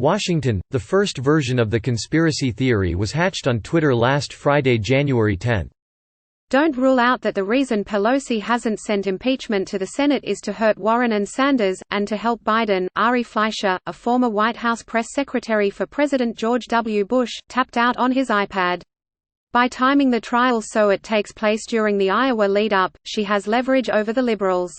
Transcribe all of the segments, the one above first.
Washington. The first version of the conspiracy theory was hatched on Twitter last Friday, January 10. Don't rule out that the reason Pelosi hasn't sent impeachment to the Senate is to hurt Warren and Sanders, and to help Biden. Ari Fleischer, a former White House press secretary for President George W. Bush, tapped out on his iPad. By timing the trial so it takes place during the Iowa lead-up, she has leverage over the liberals.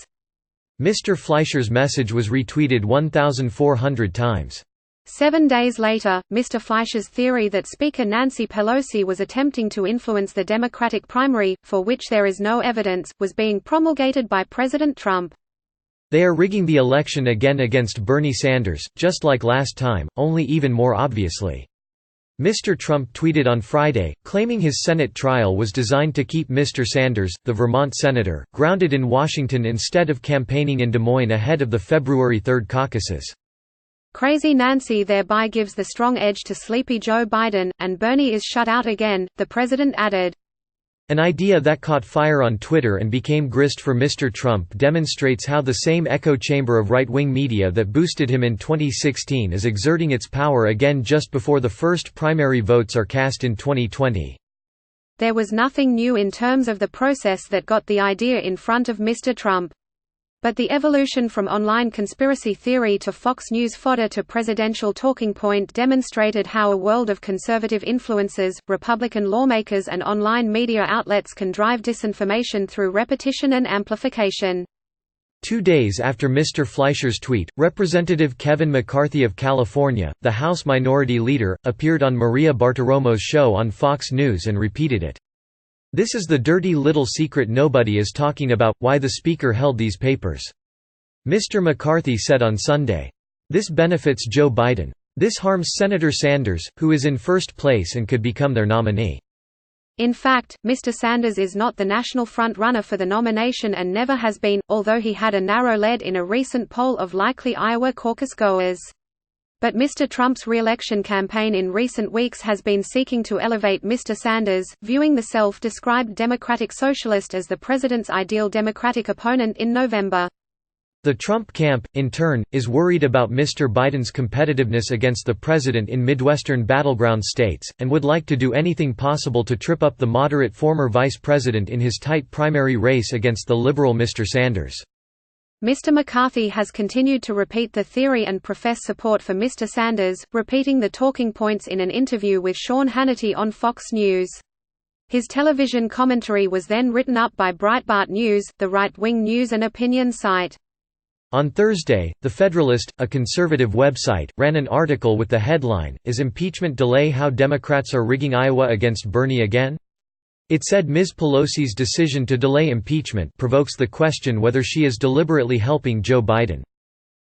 Mr. Fleischer's message was retweeted 1,400 times. 7 days later, Mr. Fleischer's theory that Speaker Nancy Pelosi was attempting to influence the Democratic primary, for which there is no evidence, was being promulgated by President Trump. They are rigging the election again against Bernie Sanders, just like last time, only even more obviously. Mr. Trump tweeted on Friday, claiming his Senate trial was designed to keep Mr. Sanders, the Vermont senator, grounded in Washington instead of campaigning in Des Moines ahead of the February 3 caucuses. Crazy Nancy thereby gives the strong edge to sleepy Joe Biden, and Bernie is shut out again, the president added. An idea that caught fire on Twitter and became grist for Mr. Trump demonstrates how the same echo chamber of right-wing media that boosted him in 2016 is exerting its power again just before the first primary votes are cast in 2020. There was nothing new in terms of the process that got the idea in front of Mr. Trump. But the evolution from online conspiracy theory to Fox News fodder to presidential talking point demonstrated how a world of conservative influences, Republican lawmakers and online media outlets can drive disinformation through repetition and amplification. 2 days after Mr. Fleischer's tweet, Representative Kevin McCarthy of California, the House Minority Leader, appeared on Maria Bartiromo's show on Fox News and repeated it. "This is the dirty little secret nobody is talking about, why the Speaker held these papers," Mr. McCarthy said on Sunday. "This benefits Joe Biden. This harms Senator Sanders, who is in first place and could become their nominee." In fact, Mr. Sanders is not the national front-runner for the nomination and never has been, although he had a narrow lead in a recent poll of likely Iowa caucus goers. But Mr. Trump's re-election campaign in recent weeks has been seeking to elevate Mr. Sanders, viewing the self-described Democratic Socialist as the president's ideal Democratic opponent in November. The Trump camp, in turn, is worried about Mr. Biden's competitiveness against the president in Midwestern battleground states, and would like to do anything possible to trip up the moderate former vice president in his tight primary race against the liberal Mr. Sanders. Mr. McCarthy has continued to repeat the theory and profess support for Mr. Sanders, repeating the talking points in an interview with Sean Hannity on Fox News. His television commentary was then written up by Breitbart News, the right-wing news and opinion site. On Thursday, The Federalist, a conservative website, ran an article with the headline, "Is Impeachment Delay How Democrats Are Rigging Iowa Against Bernie Again?" It said Ms. Pelosi's decision to delay impeachment provokes the question whether she is deliberately helping Joe Biden.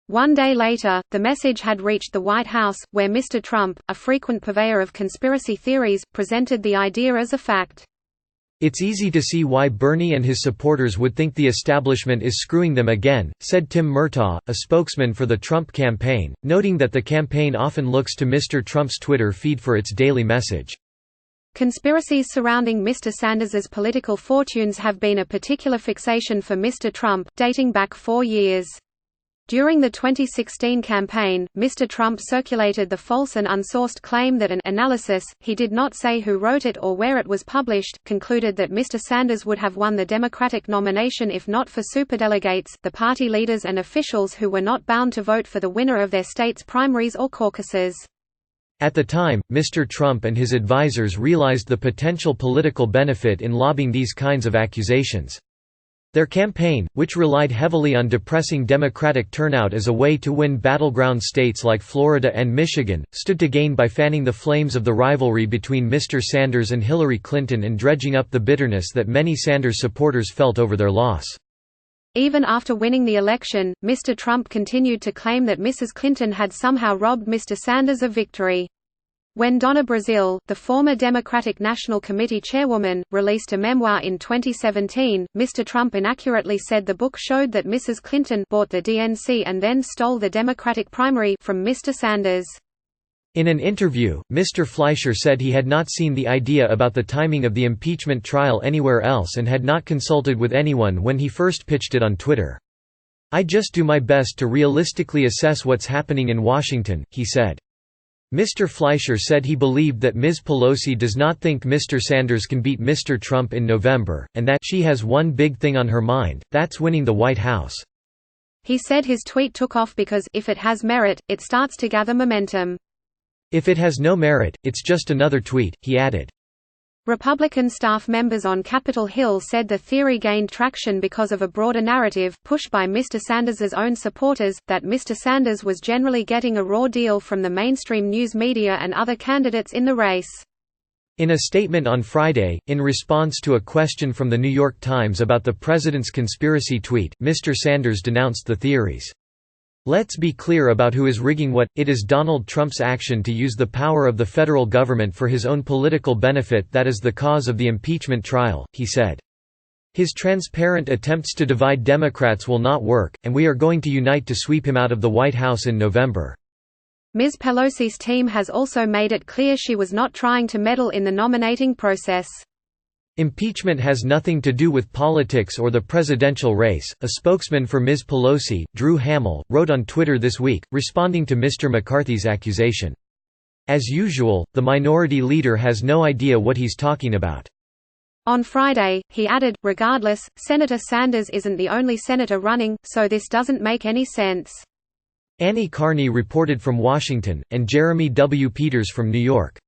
1 day later, the message had reached the White House, where Mr. Trump, a frequent purveyor of conspiracy theories, presented the idea as a fact. "It's easy to see why Bernie and his supporters would think the establishment is screwing them again," said Tim Murtaugh, a spokesman for the Trump campaign, noting that the campaign often looks to Mr. Trump's Twitter feed for its daily message. Conspiracies surrounding Mr. Sanders's political fortunes have been a particular fixation for Mr. Trump, dating back 4 years. During the 2016 campaign, Mr. Trump circulated the false and unsourced claim that an analysis, he did not say who wrote it or where it was published, concluded that Mr. Sanders would have won the Democratic nomination if not for superdelegates, the party leaders and officials who were not bound to vote for the winner of their state's primaries or caucuses. At the time, Mr. Trump and his advisers realized the potential political benefit in lobbing these kinds of accusations. Their campaign, which relied heavily on depressing Democratic turnout as a way to win battleground states like Florida and Michigan, stood to gain by fanning the flames of the rivalry between Mr. Sanders and Hillary Clinton and dredging up the bitterness that many Sanders supporters felt over their loss. Even after winning the election, Mr. Trump continued to claim that Mrs. Clinton had somehow robbed Mr. Sanders of victory. When Donna Brazile, the former Democratic National Committee chairwoman, released a memoir in 2017, Mr. Trump inaccurately said the book showed that Mrs. Clinton bought the DNC and then stole the Democratic primary from Mr. Sanders. In an interview, Mr. Fleischer said he had not seen the idea about the timing of the impeachment trial anywhere else and had not consulted with anyone when he first pitched it on Twitter. "I just do my best to realistically assess what's happening in Washington," he said. Mr. Fleischer said he believed that Ms. Pelosi does not think Mr. Sanders can beat Mr. Trump in November, and that she has one big thing on her mind, that's winning the White House. He said his tweet took off because, if it has merit, it starts to gather momentum. If it has no merit, it's just another tweet, he added. Republican staff members on Capitol Hill said the theory gained traction because of a broader narrative, pushed by Mr. Sanders's own supporters, that Mr. Sanders was generally getting a raw deal from the mainstream news media and other candidates in the race. In a statement on Friday, in response to a question from The New York Times about the president's conspiracy tweet, Mr. Sanders denounced the theories. "Let's be clear about who is rigging what. It is Donald Trump's action to use the power of the federal government for his own political benefit that is the cause of the impeachment trial," he said. "His transparent attempts to divide Democrats will not work, and we are going to unite to sweep him out of the White House in November." Ms. Pelosi's team has also made it clear she was not trying to meddle in the nominating process. Impeachment has nothing to do with politics or the presidential race, a spokesman for Ms. Pelosi, Drew Hamill, wrote on Twitter this week, responding to Mr. McCarthy's accusation. As usual, the minority leader has no idea what he's talking about. On Friday, he added, "Regardless, Senator Sanders isn't the only senator running, so this doesn't make any sense." Annie Carney reported from Washington, and Jeremy W. Peters from New York.